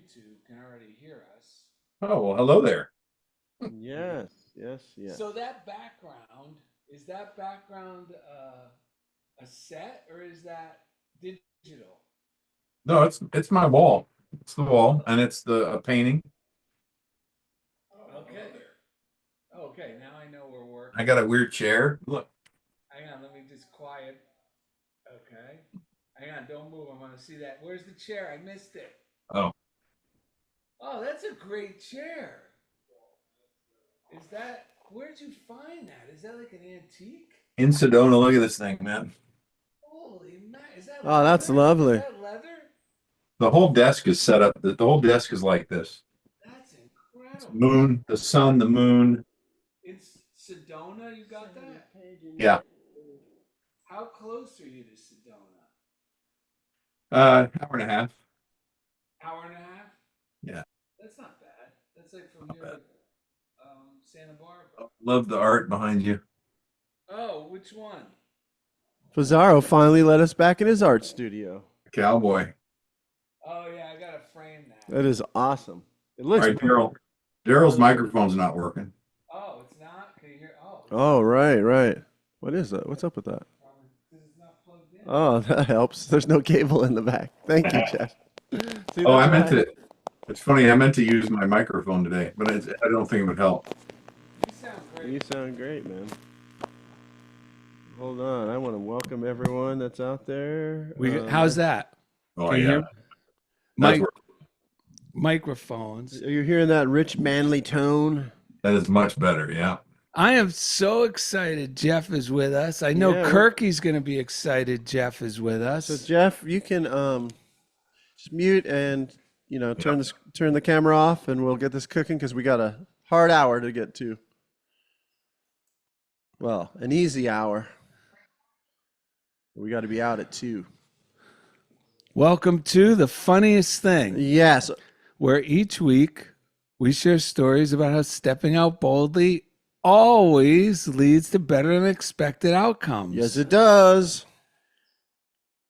YouTube can already hear us. Oh, well, hello there. Yes, yes, yes. So is that background a set or is that digital? No, it's my wall. It's the wall, and it's the a painting. Okay. Okay, now I know we're I working. got a weird chair. Look. Hang on, let me just quiet. Okay. Hang on, don't move. I want to see that. Where's the chair? I missed it. Oh, Oh, that's a great chair. Where'd you find that? Is that like an antique? in Sedona. Look at this thing, man. Holy man, is that Oh, that's leather? Is lovely. that leather? The whole desk is set up. The whole desk is like this. That's It's incredible. moon, the sun, the moon. It's Sedona, you got that? Yeah. How close are you to Sedona? Hour and a half. Hour and a half? Yeah. That's not bad. That's like from here to Santa Barbara. Love the art behind you. Oh, which one? Pizarro finally let us back in his art studio. Cowboy. Oh yeah, I gotta frame that. That is awesome. It All looks right, Daryl. Daryl's microphone's not working. Oh, it's not? Can you hear? Oh, Oh, right, right. What is that? What's up with that? probably because it's not plugged in. Oh, that helps. There's no cable in the back. Thank you, Jeff. See, Oh, I that's meant why- to. It's funny. I meant to use my microphone today, but I don't think it would help. You sound great. You sound great, man. Hold on. I want to welcome everyone that's out there. How's that? Oh Can you yeah. hear? That's Mic- where, microphones. Are you hearing that rich, manly tone? that is much better. Yeah. I am so excited Jeff is with us. I know Yeah, Kirky's going to be excited Jeff is with us. So, Jeff, you can just mute and turn the camera off, and we'll get this cooking because we got a hard hour to get to. Well, an easy hour. We got to be out at 2. Welcome to The Funniest Thing, Yes. where each week we share stories about how stepping out boldly always leads to better than expected outcomes. Yes, it does.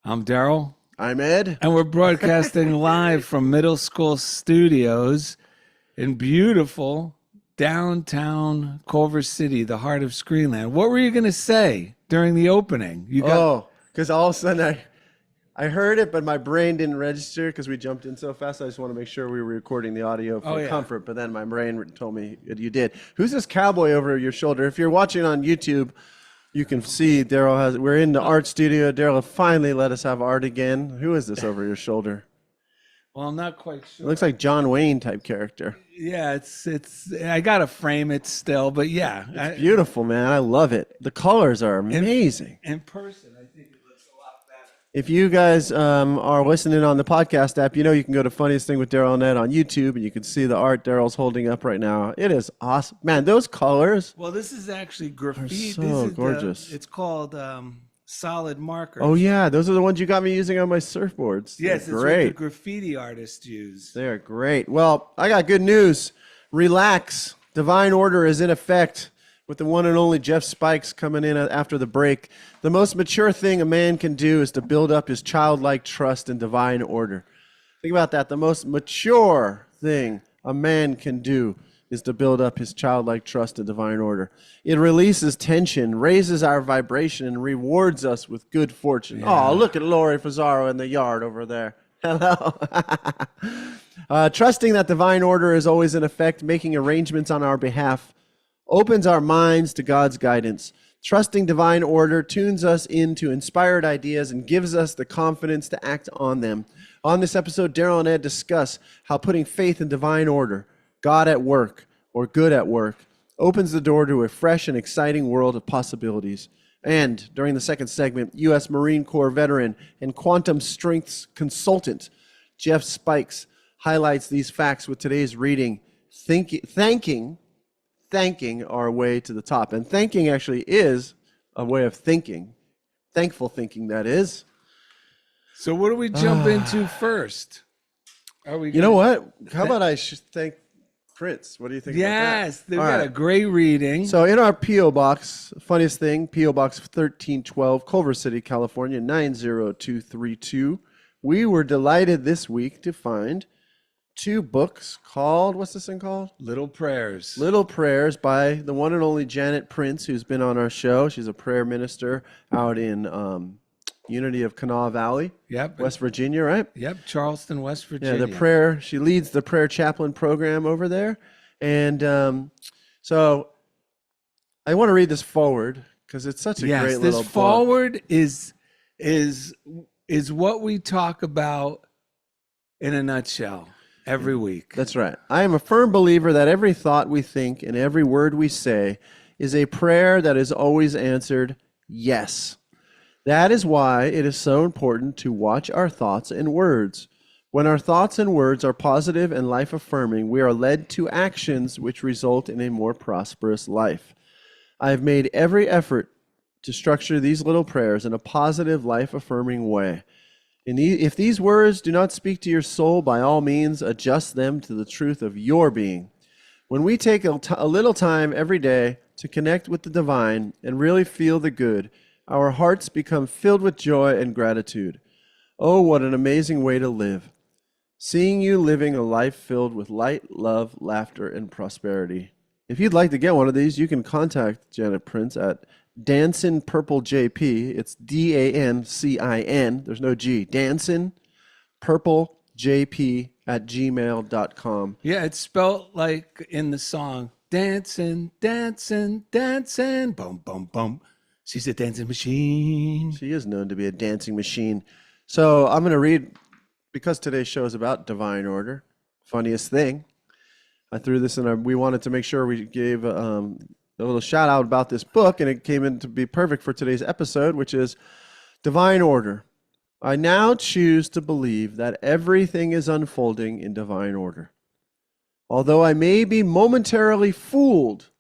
I'm Darrell, I'm Ed. and we're broadcasting live from middle school studios in beautiful downtown Culver City, the heart of Screenland. What were you going to say during the opening? You got Because all of a sudden I heard it, but my brain didn't register because we jumped in so fast. I just want to make sure we were recording the audio for comfort. But then my brain told me you did. Who's this cowboy over your shoulder? If you're watching on YouTube, you can see we're in the art studio. Darrell finally let us have art again. Who is this over your shoulder? Well, I'm not quite It sure. looks like John Wayne type character. Yeah, it's. I gotta frame it still, but yeah, It's beautiful, man. I love it. The colors are amazing. in person, I think it looks a lot better. If you guys are listening on the podcast app, you can go to Funniest Thing with Darrell and Ed on YouTube, and you can see the art Darrell's holding up right now. It is awesome. Man, those colors. Well, this is actually graffiti. so This is gorgeous. it's called solid markers. Oh, yeah. Those are the ones you got me using on my surfboards. Yes, They're it's what the great. graffiti artists use. They're great. Well, I got good news. Relax. Divine order is in effect with the one and only Jeff Spikes coming in after the break. The most mature thing a man can do is to build up his childlike trust in divine order. Think about that. The most mature thing a man can do is to build up his childlike trust in divine order. It releases tension, raises our vibration, and rewards us with good fortune. Oh, look at Lori Fazaro in the yard over there. Hello. Trusting that divine order is always in effect, making arrangements on our behalf, opens our minds to God's guidance. Trusting divine order tunes us into inspired ideas and gives us the confidence to act on them. On this episode, Darrell and Ed discuss how putting faith in divine order, God at work, or good at work, opens the door to a fresh and exciting world of possibilities. And during the second segment, U.S. Marine Corps veteran and quantum strengths consultant Jeff Spikes highlights these facts with today's reading, thanking our way to the top. And thanking actually is a way of thinking. Thankful thinking, that is. So, what do we jump into first? Are we? You know what? How about I should thank Prince? What do you think Yes, about they've that? got All a right. great reading. So in our P.O. Box, funniest thing, P.O. Box 1312, Culver City, California, 90232, we were delighted this week to find 2 books called, what's this thing called? Little prayers. Little Prayers by the one and only Janet Prince, who's been on our show. She's a prayer minister out in Unity of Kanawha Valley, Yep. West Virginia, right? Yep. Charleston, West Virginia. She leads the prayer chaplain program over there. And so I want to read this forward because it's such a great little this book. forward is what we talk about in a nutshell every week. That's right. I am a firm believer that every thought we think and every word we say is a prayer that is always answered yes. That is why it is so important to watch our thoughts and words. When our thoughts and words are positive and life-affirming, we are led to actions which result in a more prosperous life. I have made every effort to structure these little prayers in a positive, life-affirming way. If these words do not speak to your soul, by all means, adjust them to the truth of your being. When we take a little time every day to connect with the divine and really feel the good, our hearts become filled with joy and gratitude. Oh, what an amazing way to live. Seeing you living a life filled with light, love, laughter, and prosperity. If you'd like to get one of these, you can contact Janet Prince at Dancin Purple JP. It's DANCIN. There's no G. Dancin Purple JP at gmail.com. Yeah, it's spelled like in the song, dancing, dancing, dancing, boom, boom, boom. She's a dancing machine. She is known to be a dancing machine. So I'm going to read, because today's show is about divine order. Funniest thing, I threw this in. We wanted to make sure we gave a little shout out about this book, and it came in to be perfect for today's episode, which is Divine Order. I now choose to believe that everything is unfolding in divine order. Although I may be momentarily fooled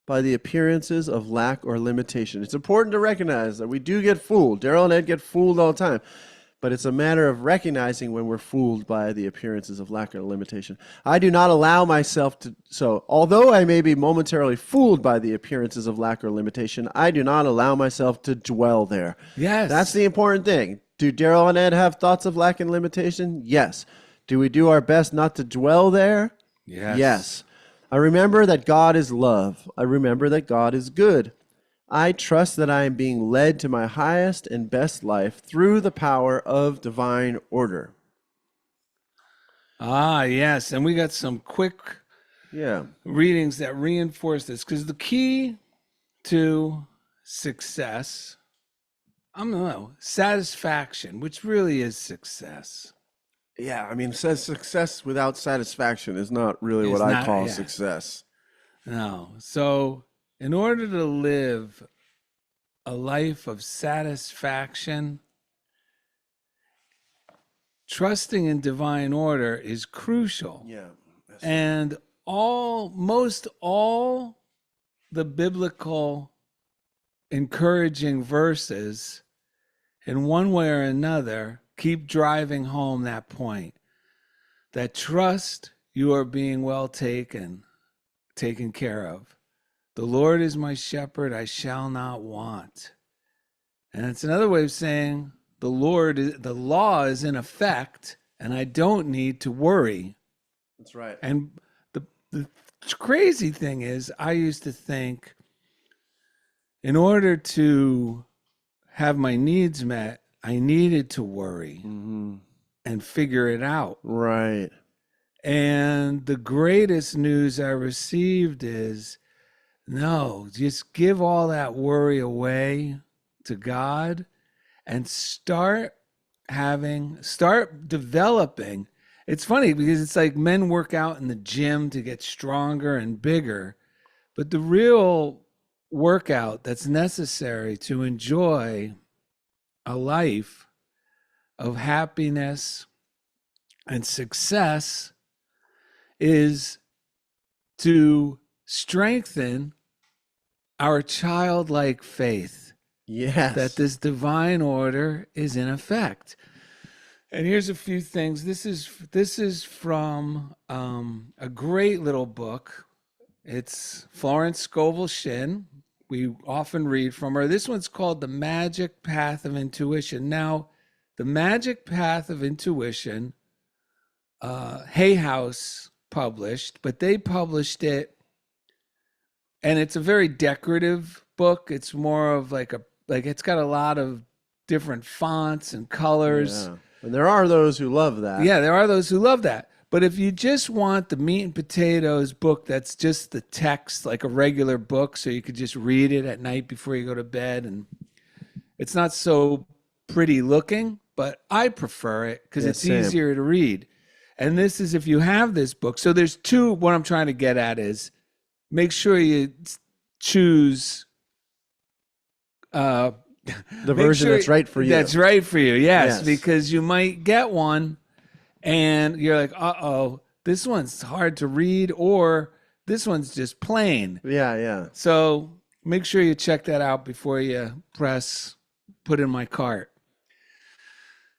by the appearances of lack or limitation. It's important to recognize that we do get fooled. Darrell and Ed get fooled all the time. But it's a matter of recognizing when we're fooled by the appearances of lack or limitation. I do not allow myself to, so although I may be momentarily fooled by the appearances of lack or limitation, I do not allow myself to dwell there. Yes. That's the important thing. Do Darrell and Ed have thoughts of lack and limitation? Yes. Do we do our best not to dwell there? Yes. Yes. I remember that God is love. I remember that God is good. I trust that I am being led to my highest and best life through the power of divine order. Ah, yes. And we got some quick readings that reinforce this, because the key to success, I don't know, satisfaction, which really is success. Yeah, I mean, says success without satisfaction is not really what I call success. No. So in order to live a life of satisfaction, trusting in divine order is crucial. Yeah. And almost all the biblical encouraging verses, in one way or another, keep driving home that point, that trust you are being well taken care of. The Lord is my shepherd, I shall not want. And it's another way of saying the law is in effect, and I don't need to worry. That's right. And the crazy thing is, I used to think in order to have my needs met, I needed to worry and figure it out. Right. And the greatest news I received is, no, just give all that worry away to God and start developing. It's funny because it's like men work out in the gym to get stronger and bigger, but the real workout that's necessary to enjoy a life of happiness and success is to strengthen our childlike faith. Yes. That this divine order is in effect. And here's a few things. This is from a great little book. It's Florence Scovel Shinn. We often read from her. This one's called The Magic Path of Intuition. Now, the Magic Path of Intuition Hay House published, but they published it, and it's a very decorative book. It's more of like it's got a lot of different fonts and colors. Yeah. And there are those who love that. Yeah, there are those who love that. But if you just want the meat and potatoes book that's just the text, like a regular book, so you could just read it at night before you go to bed, and it's not so pretty looking, but I prefer it because Yeah, it's same. easier to read. And this is if you have this book. So there's two, what I'm trying to get at is make sure you choose The make version sure that's right for you. That's right for you, yes, Yes. because you might get one and you're like, uh-oh, this one's hard to read, or this one's just plain. Yeah, yeah. So make sure you check that out before you press put in my cart.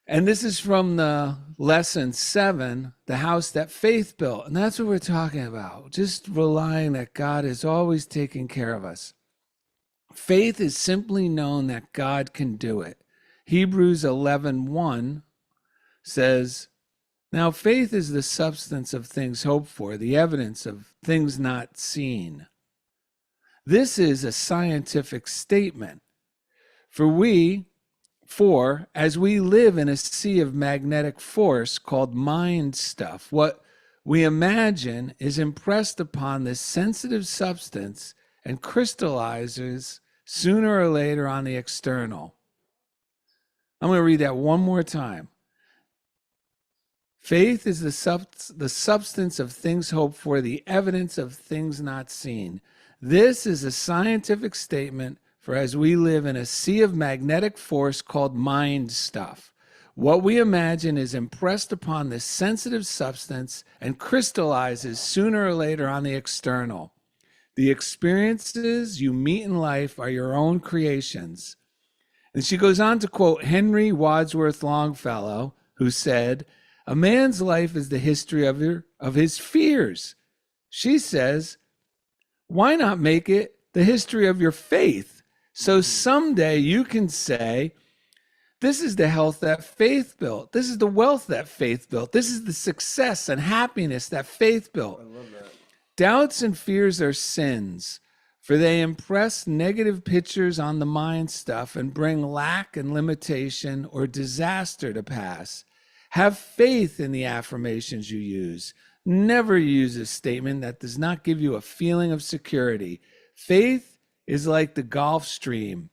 And this is from the lesson 7, the house that faith built. And that's what we're talking about. Just relying that God is always taking care of us. Faith is simply knowing that God can do it. Hebrews 11:1 says, now faith is the substance of things hoped for, the evidence of things not seen. This is a scientific statement. For as we live in a sea of magnetic force called mind stuff, what we imagine is impressed upon this sensitive substance and crystallizes sooner or later on the external. I'm going to read that one more time. Faith is the substance of things hoped for, the evidence of things not seen. This is a scientific statement, for as we live in a sea of magnetic force called mind stuff, what we imagine is impressed upon this sensitive substance and crystallizes sooner or later on the external. The experiences you meet in life are your own creations. And she goes on to quote Henry Wadsworth Longfellow, who said, a man's life is the history of his fears. She says, why not make it the history of your faith? So someday you can say, this is the health that faith built. This is the wealth that faith built. This is the success and happiness that faith built. I love that. Doubts and fears are sins, for they impress negative pictures on the mind stuff and bring lack and limitation or disaster to pass. Have faith in the affirmations you use. Never use a statement that does not give you a feeling of security. Faith is like the Gulf Stream,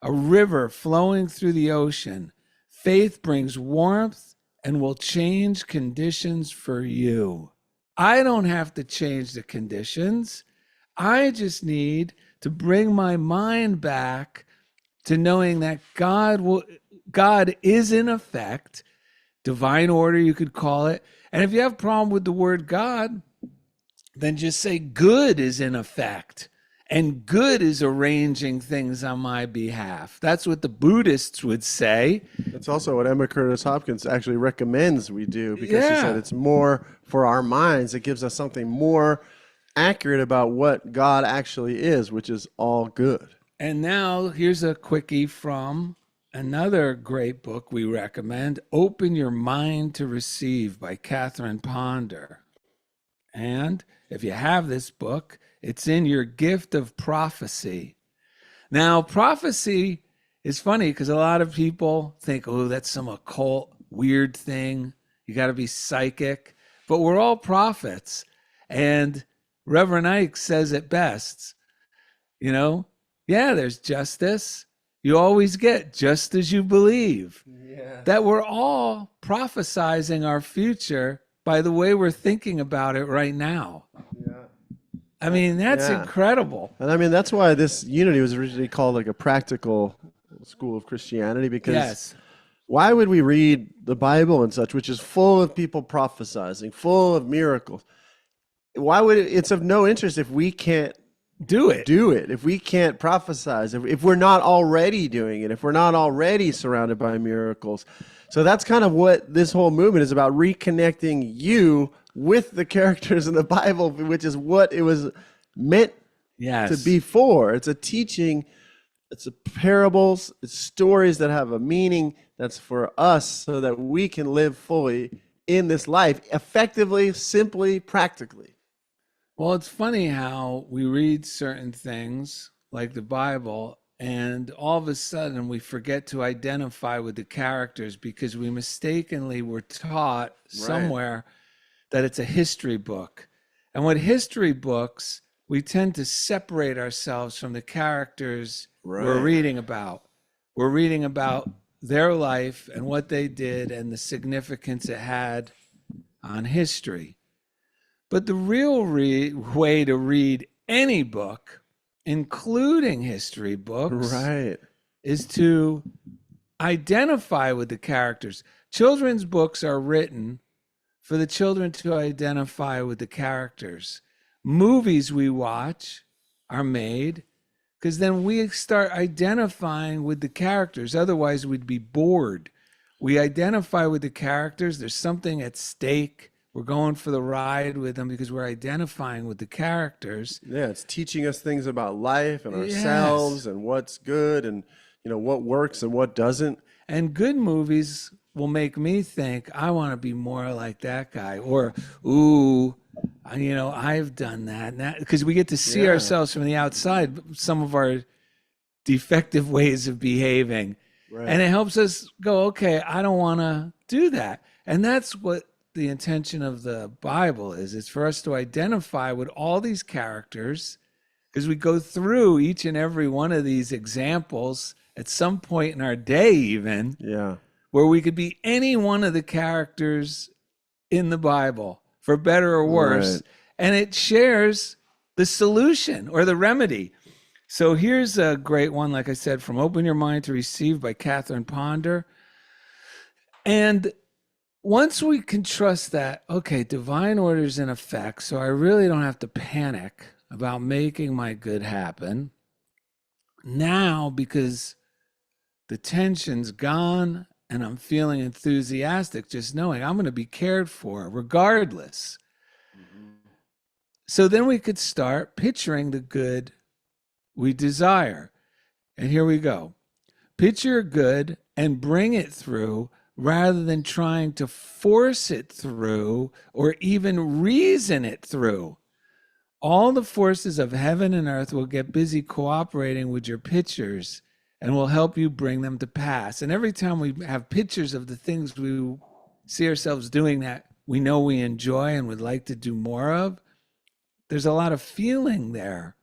a river flowing through the ocean. Faith brings warmth and will change conditions for you. I don't have to change the conditions. I just need to bring my mind back to knowing that God is in effect. Divine order, you could call it. And if you have a problem with the word God, then just say good is in effect. And good is arranging things on my behalf. That's what the Buddhists would say. That's also what Emma Curtis Hopkins actually recommends we do, because she Yeah. said it's more for our minds. It gives us something more accurate about what God actually is, which is all good. And now here's a quickie from another great book we recommend, Open Your Mind to Receive by Catherine Ponder. And if you have this book, it's in your gift of prophecy. Now, prophecy is funny because a lot of people think, oh, that's some occult, weird thing. You got to be psychic. But we're all prophets. And Reverend Ike says it best. You know, yeah, there's justice. You always get just as you believe. Yeah. That we're all prophesizing our future by the way we're thinking about it right now. Yeah. I mean, that's Yeah. incredible. And I mean, that's why this unity was originally called like a practical school of Christianity, because Yes. why would we read the Bible and such, which is full of people prophesizing, full of miracles? Why would it's of no interest if we can't Do it. do it, if we can't prophesize, if we're not already doing it, if we're not already surrounded by miracles? So that's kind of what this whole movement is about, reconnecting you with the characters in the Bible, which is what it was meant Yes. to be for. It's a teaching, it's a parables, it's stories that have a meaning that's for us so that we can live fully in this life effectively, simply, practically. Well, it's funny how we read certain things like the Bible, and all of a sudden we forget to identify with the characters because we mistakenly were taught somewhere that it's a history book. And with history books, we tend to separate ourselves from the characters we're reading about. We're reading about their life and what they did and the significance it had on history. But the real way to read any book, including history books, is to identify with the characters. Children's books are written for the children to identify with the characters. Movies we watch are made because then we start identifying with the characters. Otherwise, we'd be bored. We identify with the characters. There's something at stake. We're going for the ride with them because we're identifying with the characters. Yeah, it's teaching us things about life and ourselves and what's good and what works and what doesn't. And good movies will make me think, I want to be more like that guy. Or, ooh, I've done that. Because we get to see ourselves from the outside, some of our defective ways of behaving. Right. And it helps us go, okay, I don't want to do that. And that's what the intention of the Bible is. It's for us to identify with all these characters, because we go through each and every one of these examples at some point in our day even, where we could be any one of the characters in the Bible, for better or worse. And it shares the solution or the remedy. So here's a great one, like I said, from Open Your Mind to Receive by Catherine Ponder. And once we can trust that, okay, divine order is in effect, so I really don't have to panic about making my good happen. Now, because the tension's gone and I'm feeling enthusiastic, just knowing I'm going to be cared for regardless. So then we could start picturing the good we desire. And here we go. Picture good and bring it through rather than trying to force it through or even reason it through. All the forces of heaven and earth will get busy cooperating with your pictures and will help you bring them to pass. And every time we have pictures of the things we see ourselves doing that we know we enjoy and would like to do more of, there's a lot of feeling there.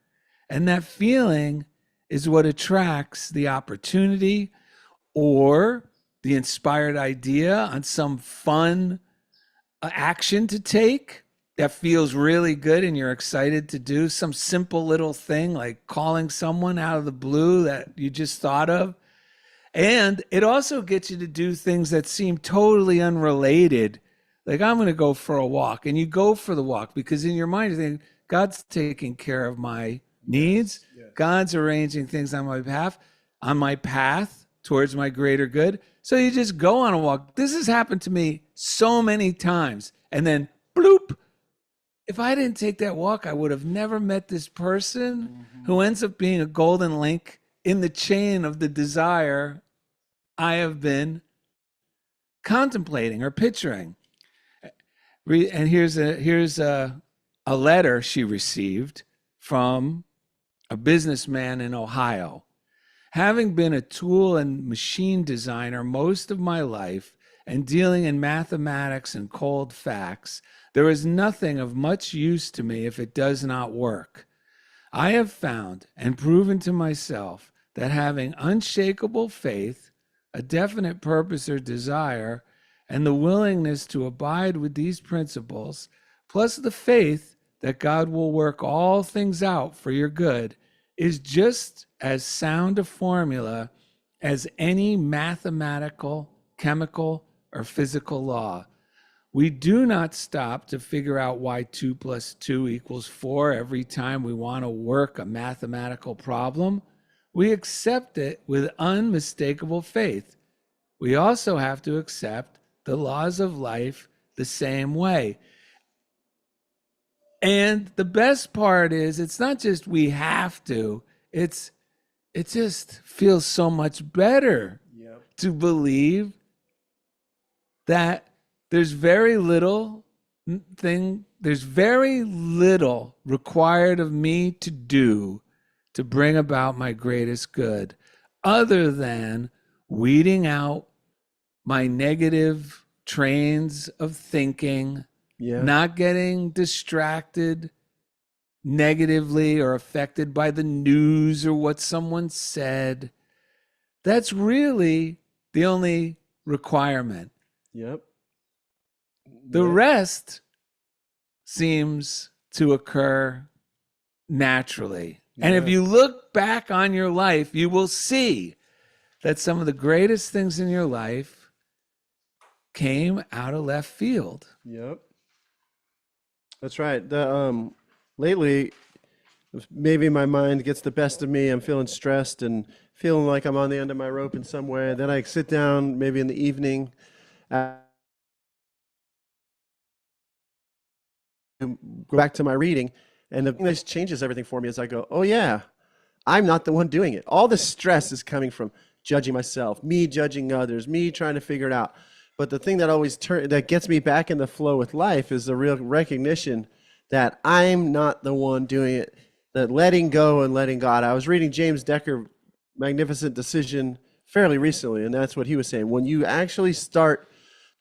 And that feeling is what attracts the opportunity or the inspired idea on some fun action to take that feels really good and you're excited to do. Some simple little thing like calling someone out of the blue that you just thought of. And it also gets you to do things that seem totally unrelated. Like, I'm going to go for a walk. And you go for the walk because in your mind you think, God's taking care of my needs. God's arranging things on my behalf, on my path towards my greater good. So you just go on a walk. This has happened to me so many times. And then bloop. If I didn't take that walk, I would have never met this person who ends up being a golden link in the chain of the desire I have been contemplating or picturing. And here's a letter she received from a businessman in Ohio. Having been a tool and machine designer most of my life and dealing in mathematics and cold facts, there is nothing of much use to me if it does not work. I have found and proven to myself that having unshakable faith, a definite purpose or desire, and the willingness to abide with these principles, plus the faith that God will work all things out for your good, is just as sound a formula as any mathematical, chemical, or physical law. We do not stop to figure out why 2 + 2 = 4 every time we want to work a mathematical problem. We accept it with unmistakable faith. We also have to accept the laws of life the same way. And the best part is, it's not just we have to, it just feels so much better to believe that there's very little required of me to do to bring about my greatest good, other than weeding out my negative trains of thinking, Yeah. not getting distracted negatively or affected by the news or what someone said. That's really the only requirement. Yep. The rest seems to occur naturally. And if Yeah. you look back on your life, you will see that some of the greatest things in your life came out of left field. Yep. That's right. The lately, maybe my mind gets the best of me. I'm feeling stressed and feeling like I'm on the end of my rope in some way. Then I sit down, maybe in the evening, go back to my reading, and the thing that changes everything for me is I go, oh yeah, I'm not the one doing it. All the stress is coming from judging myself, me judging others, me trying to figure it out. But the thing that always that gets me back in the flow with life is the real recognition that I'm not the one doing it, that letting go and letting God. I was reading James Decker, Magnificent Decision, fairly recently, and that's what he was saying. When you actually start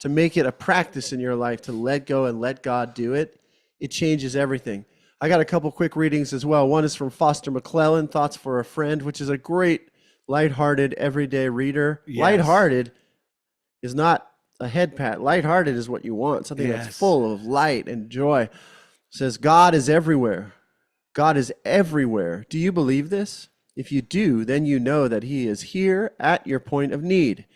to make it a practice in your life to let go and let God do it, it changes everything. I got a couple quick readings as well. One is from Foster McClellan, Thoughts for a Friend, which is a great, lighthearted, everyday reader. Yes. Lighthearted is not a head pat. Lighthearted is what you want, something Yes. that's full of light and joy. It says, God is everywhere. God is everywhere. Do you believe this? If you do, then you know that he is here at your point of need.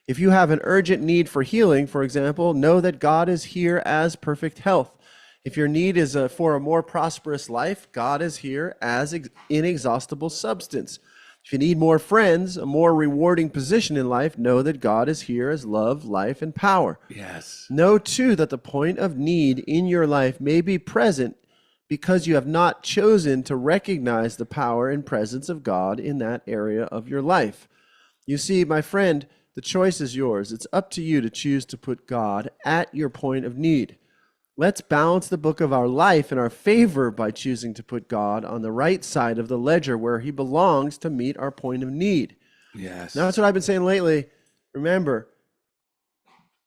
If you have an urgent need for healing, for example, know that God is here as perfect health. If your need is for a more prosperous life, God is here as inexhaustible substance. If you need more friends, a more rewarding position in life, know that God is here as love, life, and power. Yes. Know, too, that the point of need in your life may be present because you have not chosen to recognize the power and presence of God in that area of your life. You see, my friend, the choice is yours. It's up to you to choose to put God at your point of need. Let's balance the book of our life in our favor by choosing to put God on the right side of the ledger where he belongs to meet our point of need. Yes. Now, that's what I've been saying lately. Remember,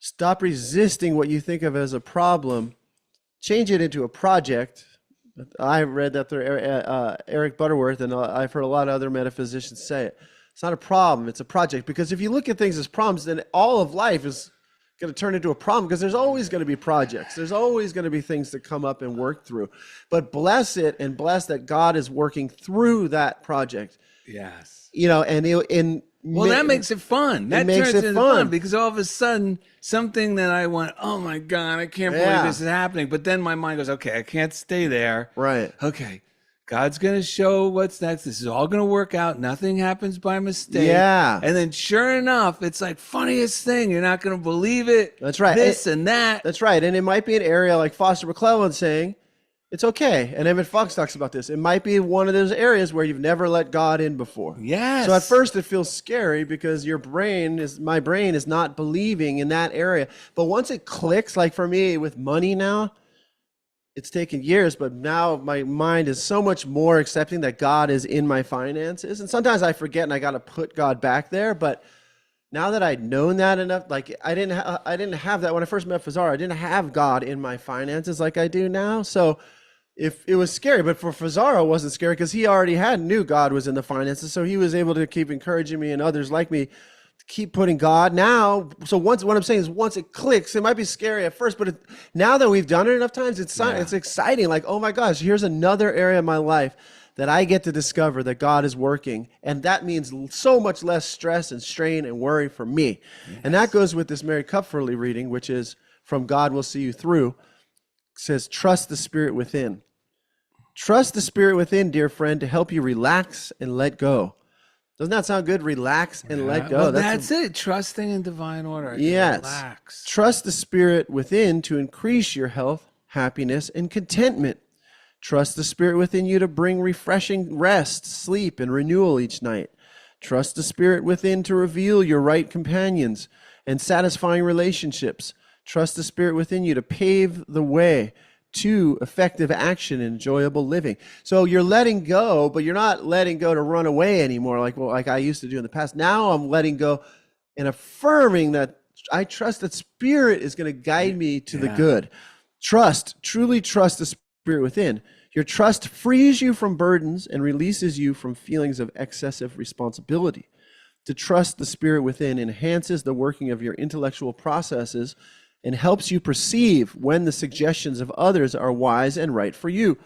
stop resisting what you think of as a problem. Change it into a project. I read that through Eric Butterworth, and I've heard a lot of other metaphysicians say it. It's not a problem, it's a project. Because if you look at things as problems, then all of life is going to turn into a problem, because there's always going to be projects. There's always going to be things that come up and work through. But bless it and bless that God is working through that project. Yes. You know, and Well, that makes it fun. That makes turns it into fun. because all of a sudden, something that I went, oh my God, I can't believe Yeah. this is happening. But then my mind goes, okay, I can't stay there. right. Okay, God's going to show what's next. This is all going to work out. Nothing happens by mistake. Yeah. And then sure enough, it's like funniest thing. You're not going to believe it. That's right. This and that. That's right. And it might be an area like Foster McClellan saying, it's okay. And Emmett Fox talks about this. It might be one of those areas where you've never let God in before. Yes. So at first it feels scary because my brain is not believing in that area. But once it clicks, like for me with money now, it's taken years, but now my mind is so much more accepting that God is in my finances. And sometimes I forget and I got to put God back there. But now that I'd known that enough, like I didn't have that when I first met Fazara. I didn't have God in my finances like I do now. So if it was scary, but for Fazara it wasn't scary because he already knew God was in the finances. So he was able to keep encouraging me and others like me to keep putting God now. So what I'm saying is once it clicks, it might be scary at first, but now that we've done it enough times, it's exciting. Like, oh my gosh, here's another area of my life that I get to discover that God is working. And that means so much less stress and strain and worry for me. Yes. And that goes with this Mary Kupferle reading, which is from God Will See You Through. It says, trust the Spirit within. Trust the Spirit within, dear friend, to help you relax and let go. Doesn't that sound good? Relax and let go. Well, that's it. Trusting in divine order. Yes. Relax. Trust the Spirit within to increase your health, happiness, and contentment. Trust the Spirit within you to bring refreshing rest, sleep, and renewal each night. Trust the Spirit within to reveal your right companions and satisfying relationships. Trust the Spirit within you to pave the way to effective action and enjoyable living. So you're letting go, but you're not letting go to run away anymore like I used to do in the past. Now I'm letting go and affirming that I trust that Spirit is going to guide me to the good. Truly trust the Spirit within. Your trust frees you from burdens and releases you from feelings of excessive responsibility. To trust the Spirit within enhances the working of your intellectual processes and helps you perceive when the suggestions of others are wise and right for you.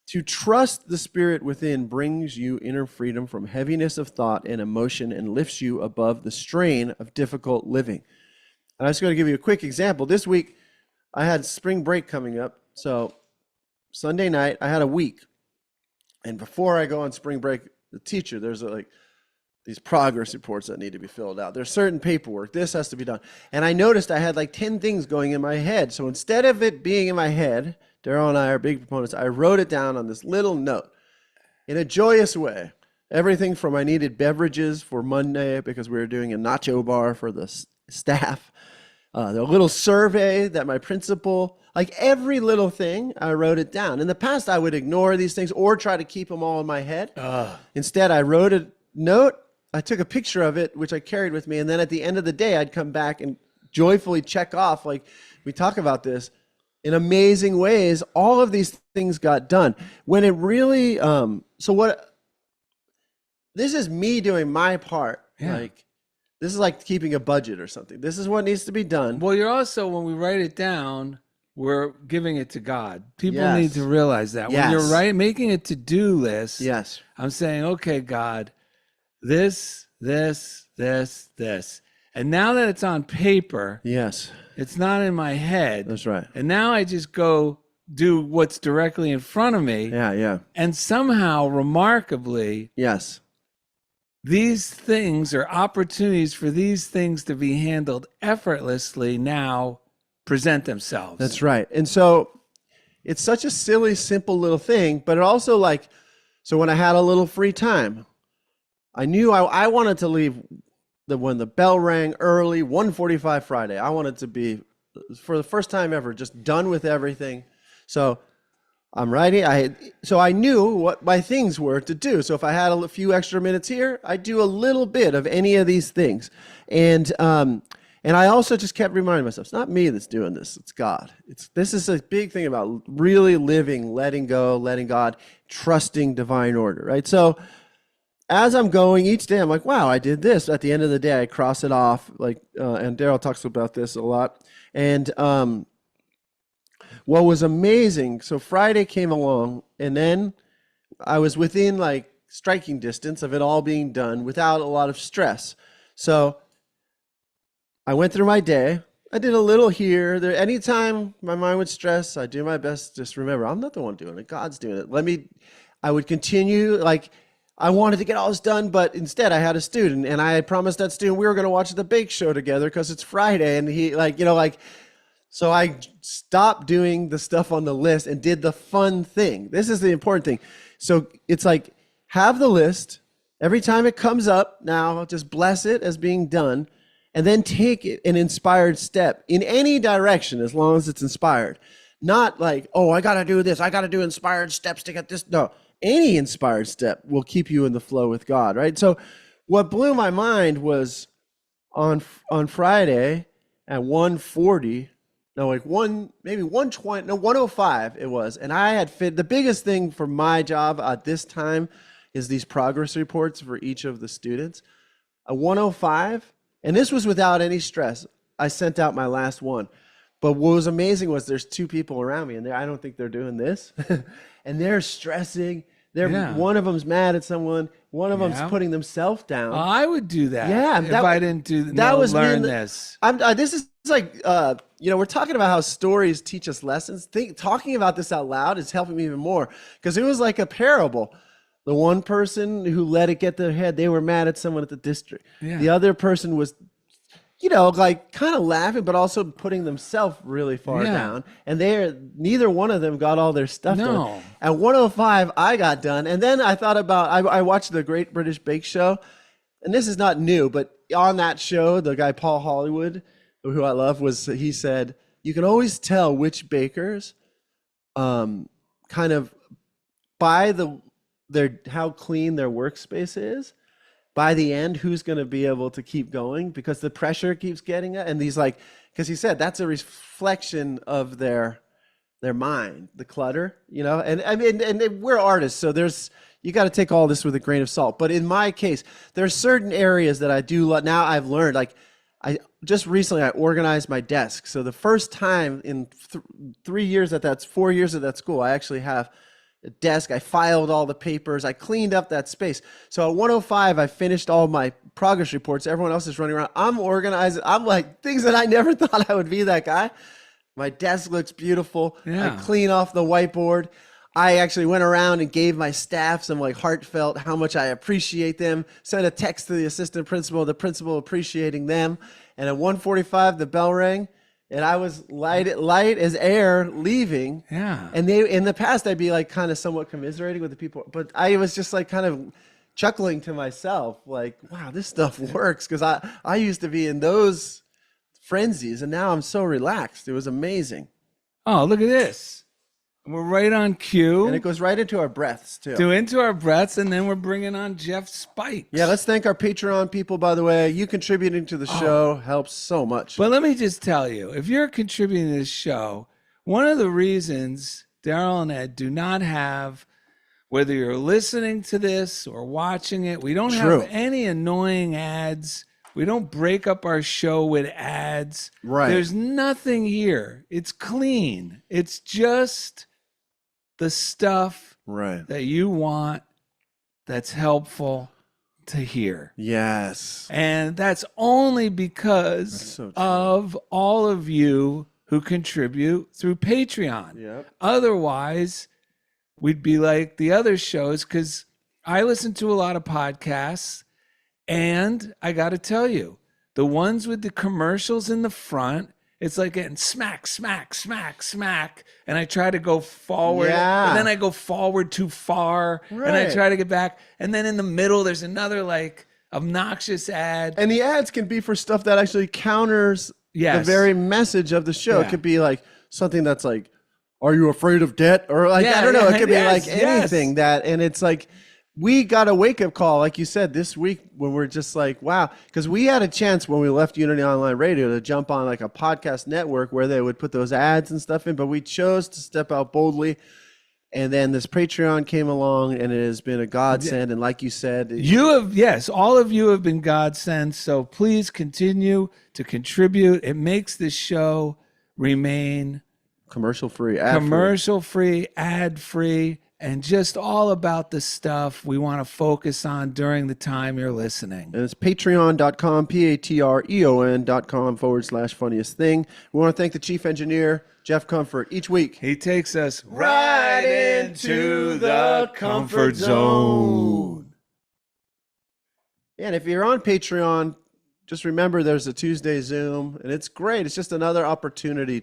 To trust the Spirit within brings you inner freedom from heaviness of thought and emotion and lifts you above the strain of difficult living. And I'm just going to give you a quick example. This week, I had spring break coming up. So Sunday night, I had a week. And before I go on spring break, the teacher, there's these progress reports that need to be filled out. There's certain paperwork. This has to be done. And I noticed I had like 10 things going in my head. So instead of it being in my head, Darrell and I are big proponents, I wrote it down on this little note in a joyous way. Everything from I needed beverages for Monday because we were doing a nacho bar for the staff. The little survey that my principal, like every little thing, I wrote it down. In the past, I would ignore these things or try to keep them all in my head. Instead, I wrote a note. I took a picture of it, which I carried with me. And then at the end of the day, I'd come back and joyfully check off, like we talk about this, in amazing ways. All of these things got done. When it really, this is me doing my part. Yeah. Like, this is like keeping a budget or something. This is what needs to be done. Well, you're also, when we write it down, we're giving it to God. People Yes. need to realize that. Yes. When you're making a to-do list, Yes. I'm saying, okay, God, this. And now that it's on paper, Yes. it's not in my head. That's right. And now I just go do what's directly in front of me. Yeah. And somehow, remarkably, Yes. these things are opportunities for these things to be handled effortlessly now present themselves. That's right. And so it's such a silly, simple little thing, but it also so when I had a little free time, I knew I wanted to leave when the bell rang early, 1:45 Friday. I wanted to be, for the first time ever, just done with everything. So I'm writing. So I knew what my things were to do. So if I had a few extra minutes here, I'd do a little bit of any of these things. And I also just kept reminding myself, it's not me that's doing this, it's God. This is a big thing about really living, letting go, letting God, trusting divine order, right? So as I'm going each day, I'm like, wow, I did this. At the end of the day, I cross it off. And Darrell talks about this a lot. And what was amazing, so Friday came along, and then I was within striking distance of it all being done without a lot of stress. So I went through my day. I did a little here. Anytime my mind would stress, I do my best to just remember, I'm not the one doing it. God's doing it. I would continue, I wanted to get all this done, but instead I had a student, and I had promised that student we were going to watch the Bake Show together because it's Friday, and he so I stopped doing the stuff on the list and did the fun thing. This is the important thing. So it's have the list. Every time it comes up, now just bless it as being done, and then take an inspired step in any direction as long as it's inspired. Not oh, I got to do this. I got to do inspired steps to get this. No. Any inspired step will keep you in the flow with God, right? So what blew my mind was on Friday at 1:40, maybe 1:20, 1:05 it was. And I had the biggest thing for my job at this time is these progress reports for each of the students. At 1:05, and this was without any stress, I sent out my last one. But what was amazing was there's two people around me, and I don't think they're doing this. And they're stressing. One of them's mad at someone. One of them's putting themselves down. I would do that. Yeah, if I didn't learn this. This is we're talking about how stories teach us lessons. Talking about this out loud is helping me even more because it was like a parable. The one person who let it get to their head, they were mad at someone at the district. Yeah. The other person was kind of laughing, but also putting themselves really far down. And neither one of them got all their stuff done. At 1:05, I got done. And then I thought about, I watched the Great British Bake Show. And this is not new, but on that show, the guy Paul Hollywood who I love, he said, you can always tell which bakers kind of by how clean their workspace is. By the end, who's going to be able to keep going because the pressure keeps getting it. And he's like, because he said that's a reflection of their mind, the clutter, and I mean, and we're artists, so you got to take all this with a grain of salt. But in my case, there are certain areas that I do now I've learned, like I just recently I organized my desk. So the first time in 4 years at that school, I actually have a desk. I filed all the papers. I cleaned up that space. So at 1:05, I finished all my progress reports. Everyone else is running around. I'm organized. I'm like things that I never thought I would be that guy. My desk looks beautiful. Yeah. I clean off the whiteboard. I actually went around and gave my staff some like heartfelt how much I appreciate them. Sent a text to the assistant principal, the principal appreciating them. And at 1:45, the bell rang, and I was light as air leaving. Yeah. And in the past, I'd be like kind of somewhat commiserating with the people, but I was just like kind of chuckling to myself, like, wow, this stuff works. Because I used to be in those frenzies, and now I'm so relaxed. It was amazing. Oh, look at this. We're right on cue. And it goes right into our breaths, too. Into our breaths, and then we're bringing on Jeff Spikes. Yeah, let's thank our Patreon people, by the way. You contributing to the show helps so much. But let me just tell you, if you're contributing to this show, one of the reasons Darrell and Ed do not have, whether you're listening to this or watching it, we don't have any annoying ads. We don't break up our show with ads. Right. There's nothing here. It's clean. It's just the stuff that you want that's helpful to hear. Yes. And that's only because of all of you who contribute through Patreon. Yep. Otherwise, we'd be like the other shows, because I listen to a lot of podcasts, and I got to tell you, the ones with the commercials in the front, it's like getting smack, smack, smack, smack. And I try to go forward. Yeah. And then I go forward too far. Right. And I try to get back. And then in the middle, there's another like obnoxious ad. And the ads can be for stuff that actually counters the very message of the show. Yeah. It could be like something that's like, are you afraid of debt? Or like, I don't know. It could be like anything that, and it's like, we got a wake-up call, like you said, this week when we're just like, wow. Because we had a chance when we left Unity Online Radio to jump on like a podcast network where they would put those ads and stuff in, but we chose to step out boldly. And then this Patreon came along, and it has been a godsend. And like you said, all of you have been godsend. So please continue to contribute. It makes this show remain commercial-free, ad-free, and just all about the stuff we want to focus on during the time you're listening. And it's patreon.com, patreon.com/funniest thing. We want to thank the chief engineer, Jeff Comfort, each week. He takes us right into the comfort zone. Yeah, and if you're on Patreon, just remember there's a Tuesday Zoom, and it's great. It's just another opportunity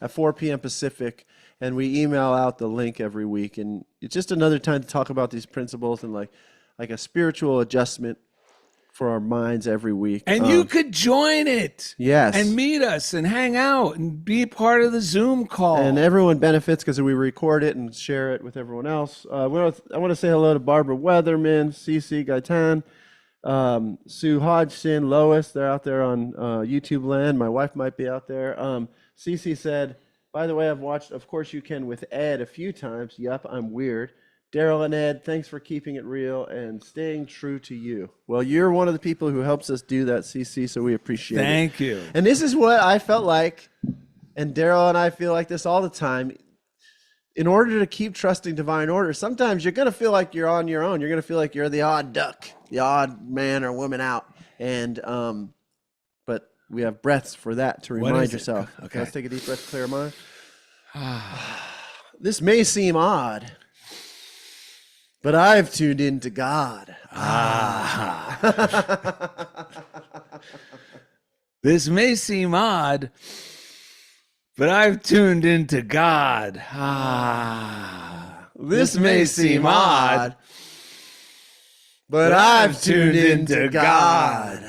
at 4 p.m. Pacific, and we email out the link every week, and it's just another time to talk about these principles and like a spiritual adjustment for our minds every week. And you could join it. Yes. And meet us and hang out and be part of the Zoom call. And everyone benefits because we record it and share it with everyone else. I want to say hello to Barbara Weatherman, Cece Gaitan, Sue Hodgson, Lois. They're out there on YouTube land. My wife might be out there. Cece said, by the way, I've watched Of Course You Can with Ed a few times. Yep, I'm weird. Darrell and Ed, thanks for keeping it real and staying true to you. Well, you're one of the people who helps us do that, Cece, so we appreciate it. Thank you. And this is what I felt like, and Darrell and I feel like this all the time. In order to keep trusting divine order, sometimes you're going to feel like you're on your own. You're going to feel like you're the odd duck, the odd man or woman out. And but we have breaths for that to remind yourself. Okay, let's take a deep breath to clear your mind. This may seem odd, but I've tuned into God. This may seem odd, but I've tuned into God. This may seem odd, but I've tuned into God.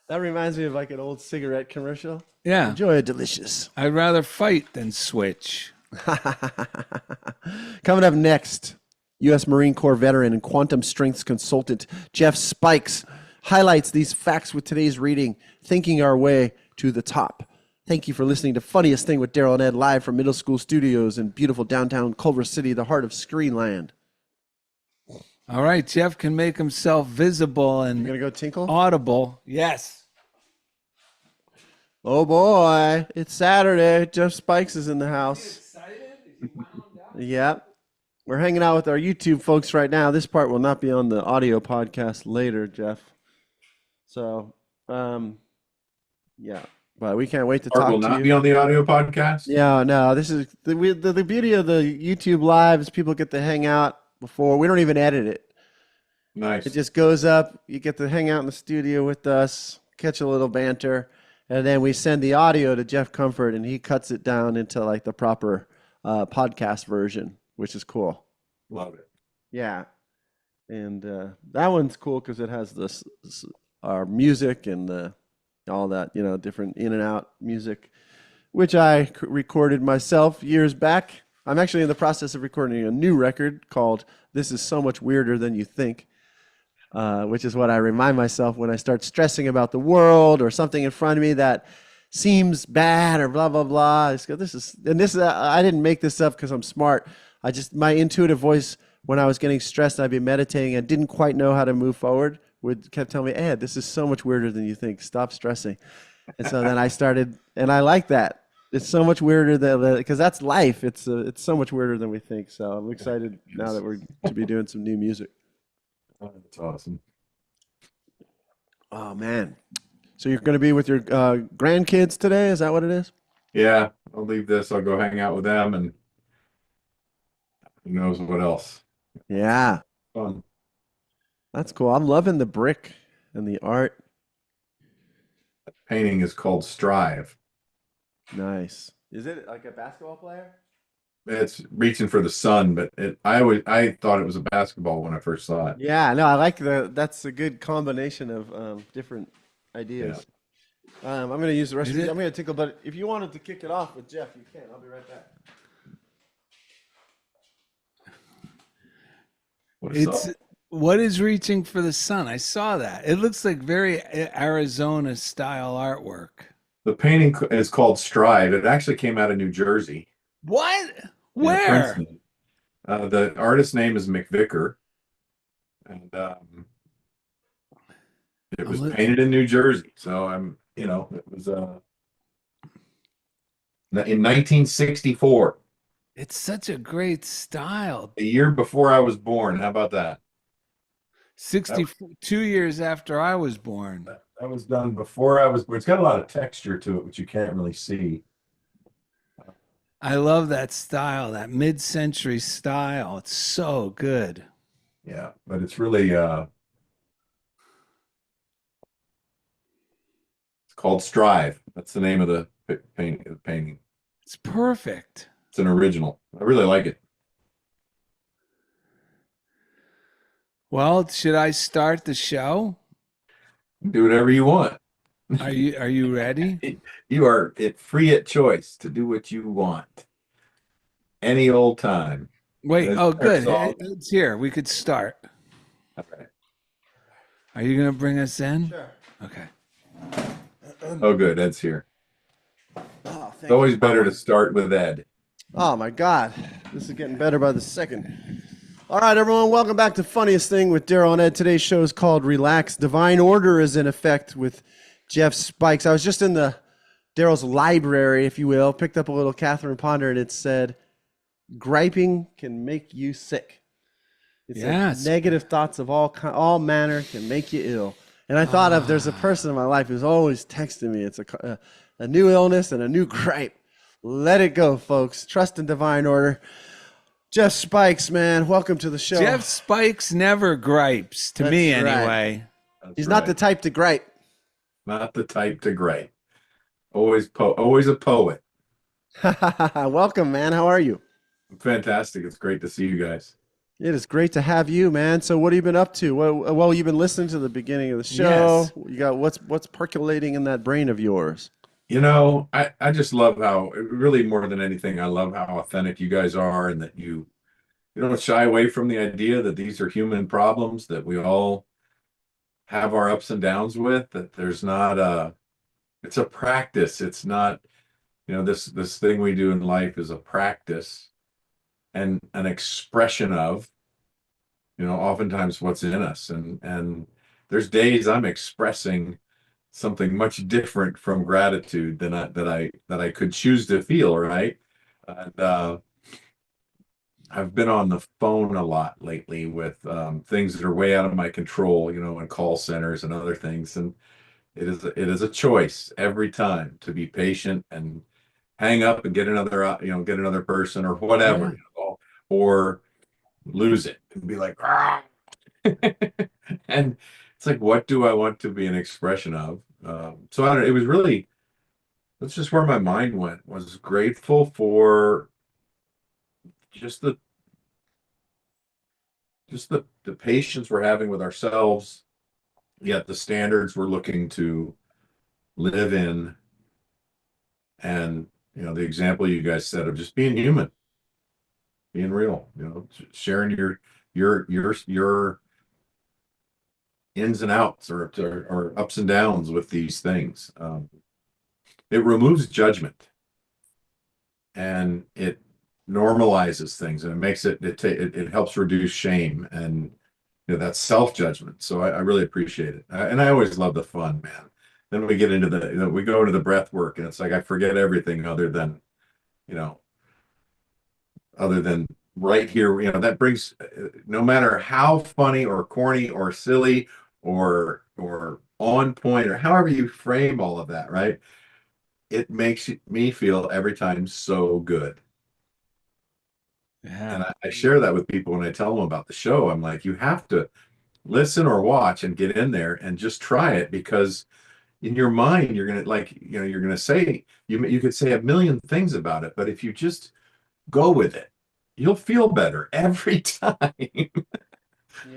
That reminds me of like an old cigarette commercial. Yeah. Enjoy a delicious. I'd rather fight than switch. Coming up next, U.S. Marine Corps veteran and quantum strengths consultant Jeff Spikes highlights these facts with today's reading, thinking our way to the top. Thank you for listening to Funniest Thing with Darrell and Ed, live from middle school studios in beautiful downtown Culver City, the heart of Screenland. All right, Jeff can make himself visible You and gonna go tinkle? audible. Yes. Oh boy, it's Saturday. Jeff Spikes is in the house. Yep. We're hanging out with our YouTube folks right now. This part will not be on the audio podcast later, Jeff. So, yeah. But we can't wait to Art talk will to not you. be on the audio podcast. Yeah, no, this is the beauty of the YouTube live is people get to hang out before. We don't even edit it. Nice. It just goes up. You get to hang out in the studio with us, catch a little banter, and then we send the audio to Jeff Comfort, and he cuts it down into like the proper podcast version, which is cool. Love it. Yeah, and that one's cool because it has our music and all that, different in and out music, which I recorded myself years back. I'm actually in the process of recording a new record called "This Is So Much Weirder Than You Think." Which is what I remind myself when I start stressing about the world or something in front of me that seems bad or blah, blah, blah. I just go, I didn't make this up because I'm smart. My intuitive voice when I was getting stressed, I'd be meditating and didn't quite know how to move forward, kept telling me, Ed, this is so much weirder than you think. Stop stressing. And so then I started, and I like that. It's so much weirder because that's life. It's so much weirder than we think. So I'm excited now that we're to be doing some new music. Oh, that's awesome. Oh, man. So you're going to be with your grandkids today? Is that what it is? Yeah, I'll leave this. I'll go hang out with them, and who knows what else. Yeah. Fun. That's cool. I'm loving the brick and the art. Painting is called Strive. Nice. Is it like a basketball player? It's reaching for the sun, but I thought it was a basketball when I first saw it. Yeah, no, I like that's a good combination of different ideas. I'm going to use the rest of it. I'm going to tinkle, but if you wanted to kick it off with Jeff, you can. I'll be right back. What is reaching for the sun? I saw that. It looks like very Arizona style artwork. The painting is called Strive. It actually came out of New Jersey. What? Yeah, Where? Princeton. The artist's name is McVicker, and it was painted in New Jersey. So it was in 1964. It's such a great style. A year before I was born. How about that? 2 years after I was born. That was done before I was born. It's got a lot of texture to it, which you can't really see. I love that style, that mid-century style. It's so good. Yeah, but it's really it's called Strive. That's the name of the painting. It's perfect. It's an original. I really like it. Well, should I start the show? Do whatever you want. Are you ready? You are free at choice to do what you want. Any old time. Wait, good. Song. It's here. We could start. All right. Are you going to bring us in? Sure. Okay. Oh, good. Ed's here. Oh, It's always better to start with Ed. Oh, my God. This is getting better by the second. All right, everyone. Welcome back to Funniest Thing with Darrell and Ed. Today's show is called Relax. Divine Order is in effect with Jeff Spikes. I was just in Darrell's library, if you will, picked up a little Catherine Ponder, and it said, griping can make you sick. It said, negative thoughts of all manner can make you ill. And I thought there's a person in my life who's always texting me. It's a new illness and a new gripe. Let it go, folks. Trust in divine order. Jeff Spikes, man, welcome to the show. Jeff Spikes never gripes, to me anyway. He's not the type to gripe. Not the type to gripe. Always a poet. Welcome, man. How are you? Fantastic. It's great to see you guys. It is great to have you, man. So, what have you been up to? Well, you've been listening to the beginning of the show. Yes. You got what's percolating in that brain of yours? I just love how, really more than anything, I love how authentic you guys are, and that you don't shy away from the idea that these are human problems that we all have our ups and downs with, that there's not it's a practice. It's not, this thing we do in life is a practice and an expression of, oftentimes what's in us. And there's days I'm expressing something much different from gratitude than that I could choose to feel, right? And I've been on the phone a lot lately with things that are way out of my control, in call centers and other things. And it is a choice every time to be patient and hang up and get another person or whatever, Yeah. or lose it and be like, ah. And it's like, what do I want to be an expression of? So I don't know. It was really, that's just where my mind went, was grateful for just the patience we're having with ourselves, yet the standards we're looking to live in. And, the example you guys said of just being human, being real, sharing your ins and outs, or ups and downs with these things. It removes judgment, and it normalizes things, and it makes it helps reduce shame and, that self-judgment. So I really appreciate it. And I always love the fun, man. Then we get into we go into the breath work, and it's like I forget everything you know, other than right here. That brings, no matter how funny or corny or silly or on point, or however you frame all of that, right? It makes me feel every time so good. Yeah. And I share that with people when I tell them about the show. I'm like, you have to listen or watch and get in there and just try it, because in your mind, you're gonna, you're gonna say, you could say a million things about it, but if you just go with it, you'll feel better every time. Yeah.